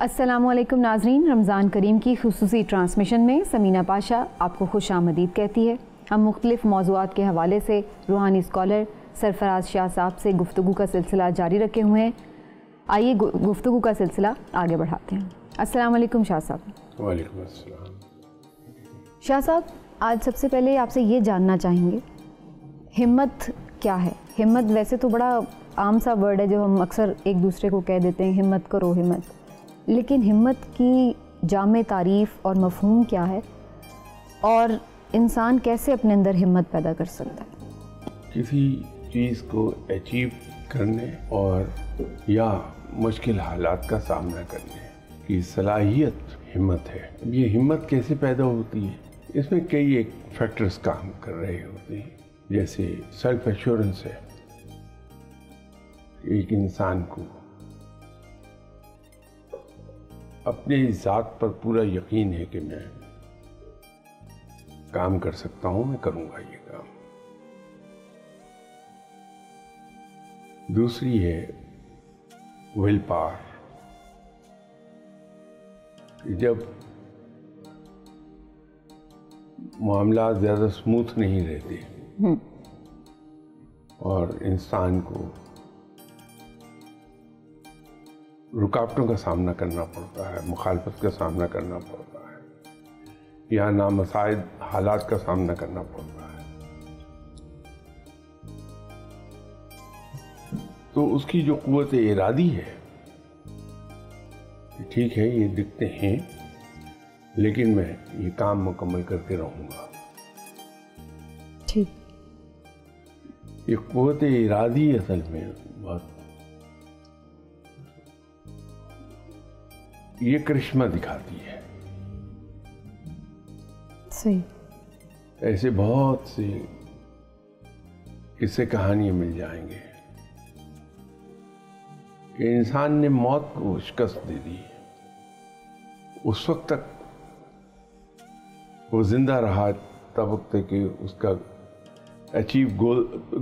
السلام علیکم ناظرین، رمضان کریم کی خصوصی ٹرانسمیشن میں سمینہ پاشا آپ کو خوش آمدید کہتی ہے۔ ہم مختلف موضوعات کے حوالے سے روحانی اسکالر سرفراز شاہ صاحب سے گفتگو کا سلسلہ جاری رکھے ہوئے ہیں۔ آئیے گفتگو کا سلسلہ آگے بڑھاتے ہیں۔ السلام علیکم شاہ صاحب۔ وعلیکم السلام۔ شاہ صاحب، آج سب سے پہلے آپ سے یہ جاننا چاہیں گے ہمت کیا ہے؟ ہمت ویسے تو بڑا عام سا ورڈ ہے جو ہم اکثر ایک دوسرے کو کہہ دیتے ہیں، ہمت کرو ہمت، لیکن ہمت کی جامع تعریف اور مفہوم کیا ہے اور انسان کیسے اپنے اندر ہمت پیدا کر سکتا ہے؟ کسی چیز کو اچیو کرنے اور یا مشکل حالات کا سامنا کرنے کی صلاحیت ہمت ہے۔ یہ ہمت کیسے پیدا ہوتی ہے؟ اس میں کئی ایک فیکٹرز کام کر رہے ہوتے ہیں، جیسے سیلف ایشورنس ہے۔ ایک انسان کو اپنے ذات پر پورا یقین ہے کہ میں کام کر سکتا ہوں، میں کروں گا یہ کام۔ دوسری ہے ول پاور۔ جب معاملات زیادہ سموتھ نہیں رہتے اور انسان کو رکاوٹوں کا سامنا کرنا پڑتا ہے، مخالفت کا سامنا کرنا پڑتا ہے یا نامساعد حالات کا سامنا کرنا پڑتا ہے، تو اس کی جو قوت ارادی ہے، ٹھیک ہے یہ دکھتے ہیں لیکن میں یہ کام مکمل کر کے رہوں گا، ٹھیک، یہ قوت ارادی اصل میں بہت یہ کرشمہ دکھاتی ہے۔ صحیح۔ ایسے بہت سے قصے کہانیاں مل جائیں گے کہ انسان نے موت کو شکست دے دی، اس وقت تک وہ زندہ رہا تب وقت تک کہ اس کا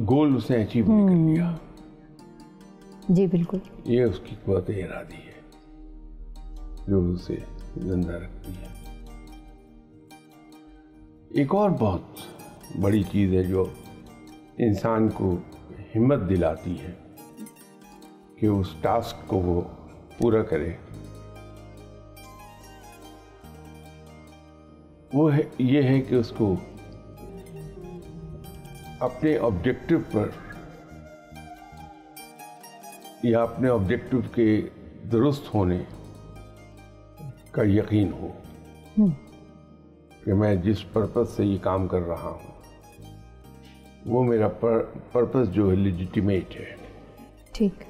گول اس نے اچیو نہیں کر لیا۔ جی بالکل، یہ اس کی قوت ارادی ہے جو اسے زندہ رکھتی ہے۔ ایک اور بہت بڑی چیز ہے جو انسان کو ہمت دلاتی ہے کہ اس ٹاسک کو وہ پورا کرے، وہ یہ ہے کہ اس کو اپنے آبجیکٹو پر یا اپنے آبجیکٹو کے درست ہونے کا یقین ہو کہ میں جس پرپس سے یہ کام کر رہا ہوں وہ میرا پرپس جو ہے لیجیٹیمیٹ ہے۔ ٹھیک۔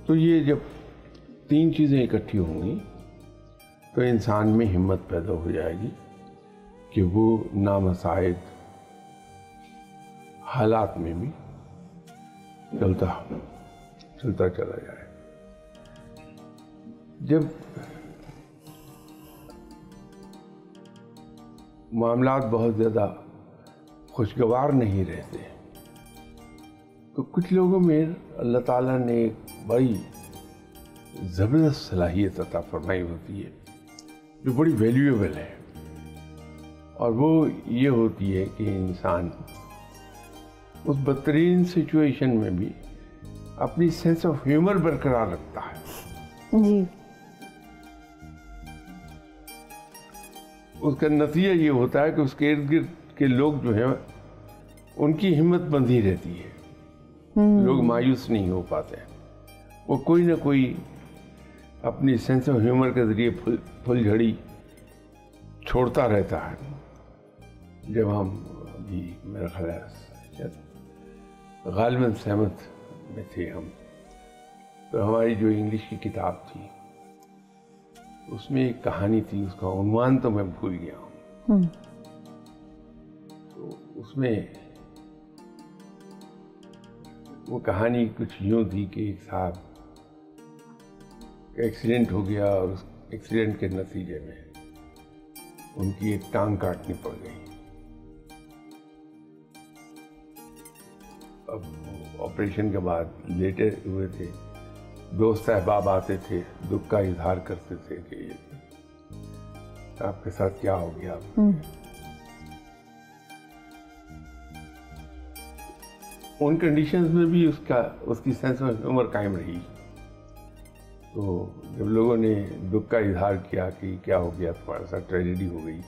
تو یہ جب تین چیزیں اکٹھی ہوں گی تو انسان میں ہمت پیدا ہو جائے گی کہ وہ نامساعد حالات میں بھی چلتا چلا جائے۔ جب معاملات بہت زیادہ خوشگوار نہیں رہتے تو کچھ لوگوں میں اللہ تعالیٰ نے ایک بڑی زبردست صلاحیت عطا فرمائی ہوتی ہے جو بڑی ویلیویبل ہے، اور وہ یہ ہوتی ہے کہ انسان اس بدترین سچویشن میں بھی اپنی سینس آف ہیومر برقرار رکھتا ہے۔ جی۔ اس کا نتیجہ یہ ہوتا ہے کہ اس کے ارد گرد کے لوگ جو ہیں ان کی ہمت بندھی رہتی ہے، لوگ مایوس نہیں ہو پاتے، وہ کوئی نہ کوئی اپنی سینس آف ہیومر کے ذریعے پھل جھڑی چھوڑتا رہتا ہے۔ جب ہم میرا خیال ہے غالباً سہمت میں تھے ہم، تو ہماری جو انگلش کی کتاب تھی اس میں ایک کہانی تھی، اس کا عنوان تو میں بھول گیا ہوں۔ تو اس میں وہ کہانی کچھ یوں تھی کہ ایک صاحب کا ایکسیڈنٹ ہو گیا اور اس ایکسیڈنٹ کے نتیجے میں ان کی ایک ٹانگ کاٹنی پڑ گئی۔ اب آپریشن کے بعد لیٹے ہوئے تھے دوست احباب آتے تھے, دکھ کا اظہار کرتے تھے کہ آپ کے ساتھ کیا ہو گیا. ان کنڈیشنز میں بھی اس کی سینس آف ہیومر قائم رہی. تو جب لوگوں نے دکھ کا اظہار کیا کہ کیا ہو گیا, تمہارے ساتھ ٹریجڈی ہو گئی,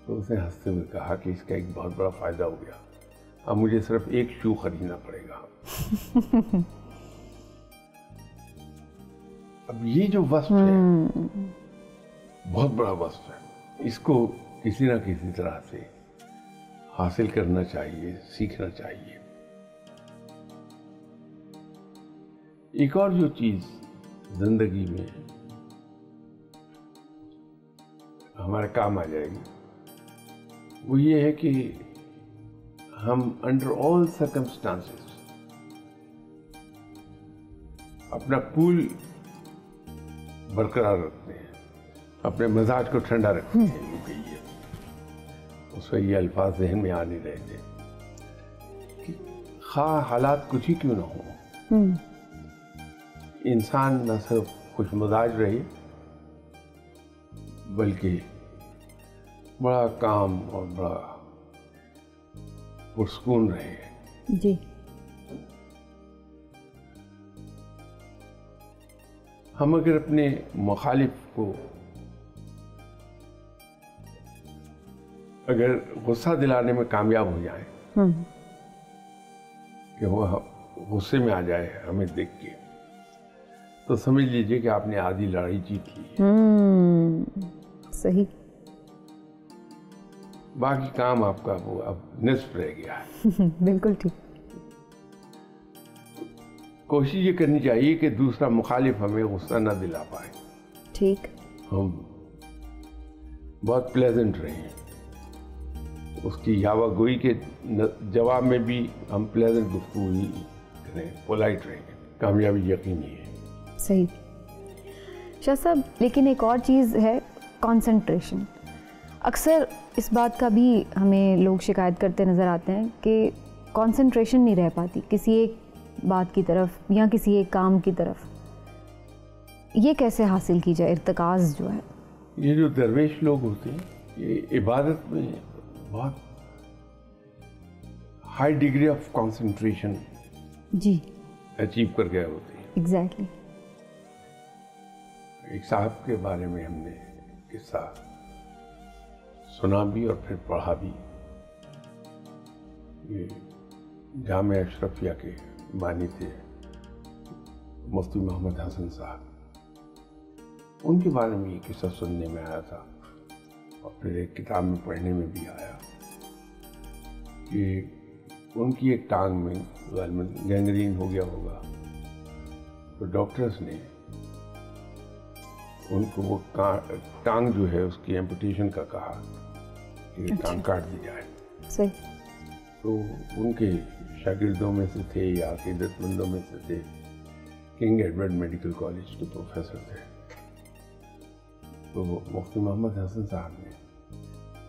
تو اس نے ہنستے ہوئے کہا کہ اس کا ایک بہت بڑا فائدہ ہو گیا, اب مجھے صرف ایک شو خریدنا پڑے گا. اب یہ جو وصف ہے بہت بڑا وصف ہے, اس کو کسی نہ کسی طرح سے حاصل کرنا چاہیے, سیکھنا چاہیے. ایک اور جو چیز زندگی میں ہمارے کام آ جائے گی وہ یہ ہے کہ ہم انڈر آل سرکمسٹانسز اپنا کول برقرار رکھتے ہیں, اپنے مزاج کو ٹھنڈا رکھتے ہیں. اس وقت یہ الفاظ ذہن میں آ نہیں رہے تھے کہ خواہ حالات کچھ ہی کیوں نہ ہو, انسان نہ صرف خوش مزاج رہے بلکہ بڑا کام اور بڑا پرسکون رہے. جی. ہم اگر اپنے مخالف کو اگر غصہ دلانے میں کامیاب ہو جائیں کہ وہ غصے میں آ جائے ہمیں دیکھ کے, تو سمجھ لیجئے کہ آپ نے آدھی لڑائی جیت لی. صحیح. باقی کام آپ کا وہ اب نصف رہ گیا ہے. بالکل ٹھیک. کوشش یہ کرنی چاہیے کہ دوسرا مخالف ہمیں غصہ نہ دلا پائے. ٹھیک. ہم بہت پلیزنٹ رہیں, اس کی یاوہ گوئی کے جواب میں بھی ہم پلیزنٹ گفتگو ہی کریں, پولائٹ رہیں, کامیابی یقینی ہے. صحیح. شاہ صاحب لیکن ایک اور چیز ہے کانسنٹریشن. اکثر اس بات کا بھی ہمیں لوگ شکایت کرتے نظر آتے ہیں کہ کانسنٹریشن نہیں رہ پاتی کسی ایک بات کی طرف یا کسی ایک کام کی طرف. یہ کیسے حاصل کی جائے ارتکاز جو ہے؟ یہ جو درویش لوگ ہوتے ہیں یہ عبادت میں بہت ہائی ڈگری آف کانسنٹریشن جی اچیو کر گئے ہوتے ہیں. ایگزیکٹلی. ایک صاحب کے بارے میں ہم نے قصہ سنا بھی اور پھر پڑھا بھی. یہ جامعہ اشرفیہ کے بانی تھے مفتی محمد حسن صاحب. ان کے بارے میں یہ قصہ سننے میں آیا تھا اور پھر ایک کتاب میں پڑھنے میں بھی آیا کہ ان کی ایک ٹانگ میں غالباً گینگرین ہو گیا ہوگا, تو ڈاکٹرز نے ان کو وہ ٹانگ جو ہے اس کی ایمپوٹیشن کا کہا کہ ٹانگ کاٹ دی جائے. صحیح. تو ان کے شاگردوں میں سے تھے یا عقیدت مندوں میں سے تھے کنگ ایڈورڈ میڈیکل کالج کے پروفیسر تھے. تو مفتی محمد حسن صاحب نے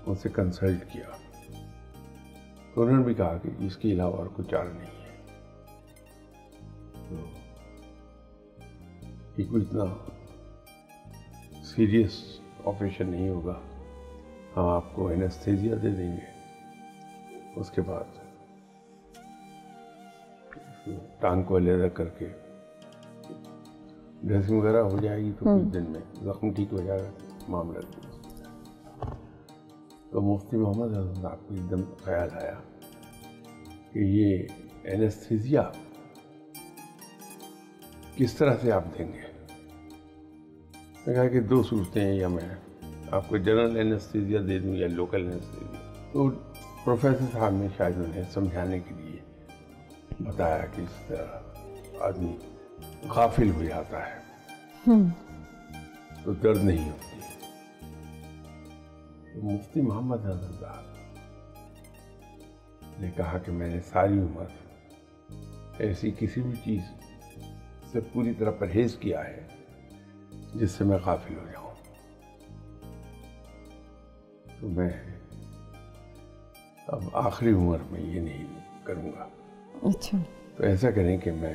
ان سے کنسلٹ کیا تو انہوں نے بھی کہا کہ اس کے علاوہ اور کوئی چارہ نہیں ہے. تو یہ کوئی اتنا سیریس آپریشن نہیں ہوگا, ہم آپ کو اینستھیزیا دے دیں گے, اس کے بعد ٹانگ کو علیحدہ کر کے ڈریسنگ وغیرہ ہو جائے گی تو کچھ دن میں زخم ٹھیک ہو جائے گا, معاملہ. تو مفتی محمد حسن صاحب کو ایک دم خیال آیا کہ یہ اینستھیزیا کس طرح سے آپ دیں گے. میں کہا کہ دو صورتیں ہیں, یا میں آپ کو جنرل اینستھیزیا دے دوں یا لوکل اینستھیزیا. تو پروفیسر صاحب نے شاید انہیں سمجھانے کے لیے بتایا کہ اس طرح آدمی غافل ہو جاتا ہے تو درد نہیں ہوتی. تو مفتی محمد حسن صاحب نے کہا کہ میں نے ساری عمر ایسی کسی بھی چیز سے پوری طرح پرہیز کیا ہے جس سے میں غافل ہو جاؤں, تو میں اب آخری عمر میں یہ نہیں کروں گا. اچھا. تو ایسا کریں کہ میں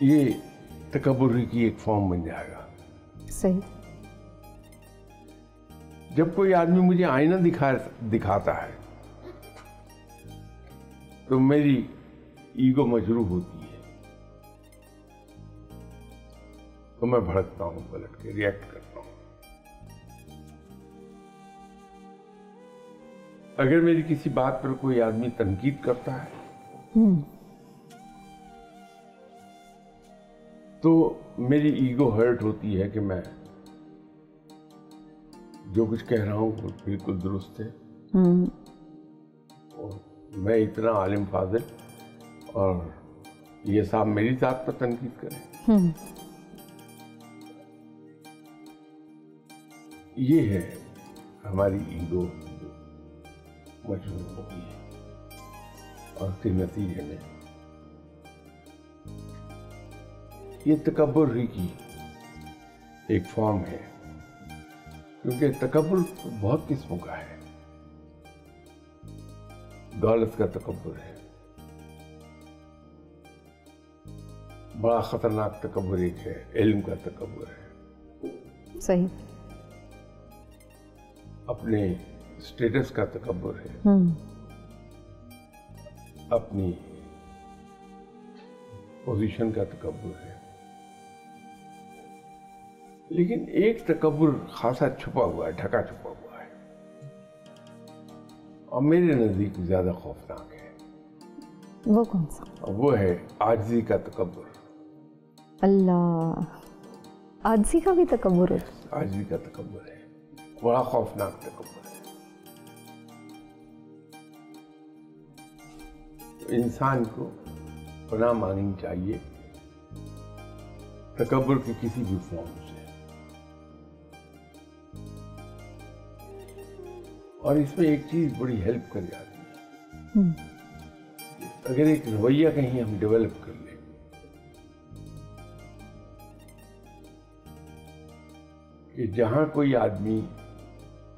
یہ تکبر کی ایک فارم بن جائے گا. صحیح. جب کوئی آدمی مجھے آئینہ دکھاتا ہے تو میری ایگو مجروح ہوتی ہے, تو میں بھڑکتا ہوں, پلٹ کے ریئیکٹ کرتا ہوں. اگر میری کسی بات پر کوئی آدمی تنقید کرتا ہے تو میری ایگو ہرٹ ہوتی ہے کہ میں جو کچھ کہہ رہا ہوں وہ بالکل درست ہے, اور میں اتنا عالم فاضل اور یہ صاحب میری ذات پر تنقید کریں. یہ ہے ہماری ایگو جو مجروح ہوتی ہے, اور اس کے نتیجے میں یہ تکبر ہی کی ایک فارم ہے. کیونکہ تکبر بہت قسموں کا ہے. دولت کا تکبر ہے, بڑا خطرناک تکبر ایک ہے علم کا تکبر ہے. صحیح. اپنے اسٹیٹس کا تکبر ہے, اپنی پوزیشن کا تکبر ہے. لیکن ایک تکبر خاصا چھپا ہوا ہے, ڈھکا چھپا ہوا ہے, اور میرے نزدیک زیادہ خوفناک ہے. وہ کون سا؟ وہ ہے عاجزی کا تکبر. اللہ, عاجزی کا بھی تکبر ہے؟ عاجزی کا تکبر ہے, بڑا خوفناک تکبر ہے. انسان کو پناہ مانگنی چاہیے تکبر کی کسی بھی فارم سے. اور اس میں ایک چیز بڑی ہیلپ کر جاتی ہے, اگر ایک رویہ کہیں ہم ڈیولپ کر لیں کہ جہاں کوئی آدمی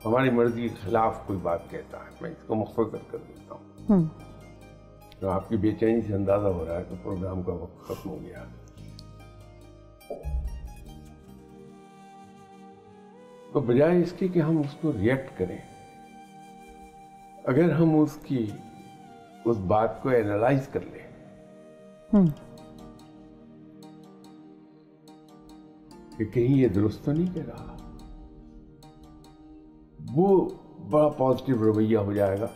ہماری مرضی کے خلاف کوئی بات کہتا ہے, میں اس کو مختصر کر دیتا ہوں, تو آپ کی بے چینی سے اندازہ ہو رہا ہے کہ پروگرام کا وقت ختم ہو گیا. تو بجائے اس کے کہ ہم اس کو ریئیکٹ کریں, اگر ہم اس بات کو اینالائز کر لیں کہ کہیں یہ درست تو نہیں کہہ رہا, وہ بڑا پازیٹیو رویہ ہو جائے گا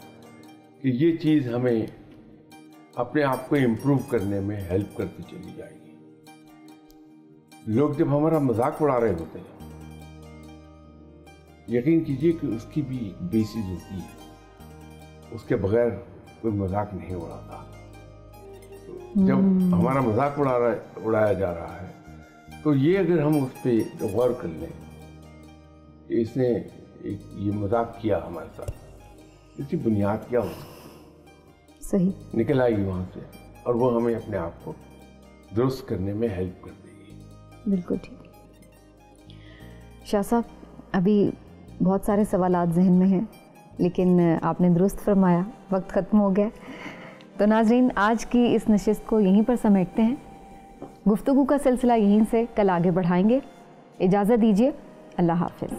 کہ یہ چیز ہمیں اپنے آپ کو امپروو کرنے میں ہیلپ کرتی چلی جائے گی. لوگ جب ہمارا مذاق اڑا رہے ہوتے ہیں, یقین کیجئے کہ اس کی بھی ایک بیسس ہوتی ہے, اس کے بغیر کوئی مذاق نہیں اڑاتا. جب ہمارا مذاق اڑایا جا رہا ہے تو یہ اگر ہم اس پہ غور کر لیں کہ اس نے یہ مذاق کیا ہمارے ساتھ, اس کی بنیاد کیا ہو سکتی, صحیح نکل آئے گی وہاں سے, اور وہ ہمیں اپنے آپ کو درست کرنے میں ہیلپ کر دے گی. بالکل ٹھیک. شاہ صاحب, ابھی بہت سارے سوالات ذہن میں ہیں, لیکن آپ نے درست فرمایا وقت ختم ہو گیا. تو ناظرین, آج کی اس نشست کو یہیں پر سمیٹتے ہیں. گفتگو کا سلسلہ یہیں سے کل آگے بڑھائیں گے. اجازت دیجیے, اللہ حافظ.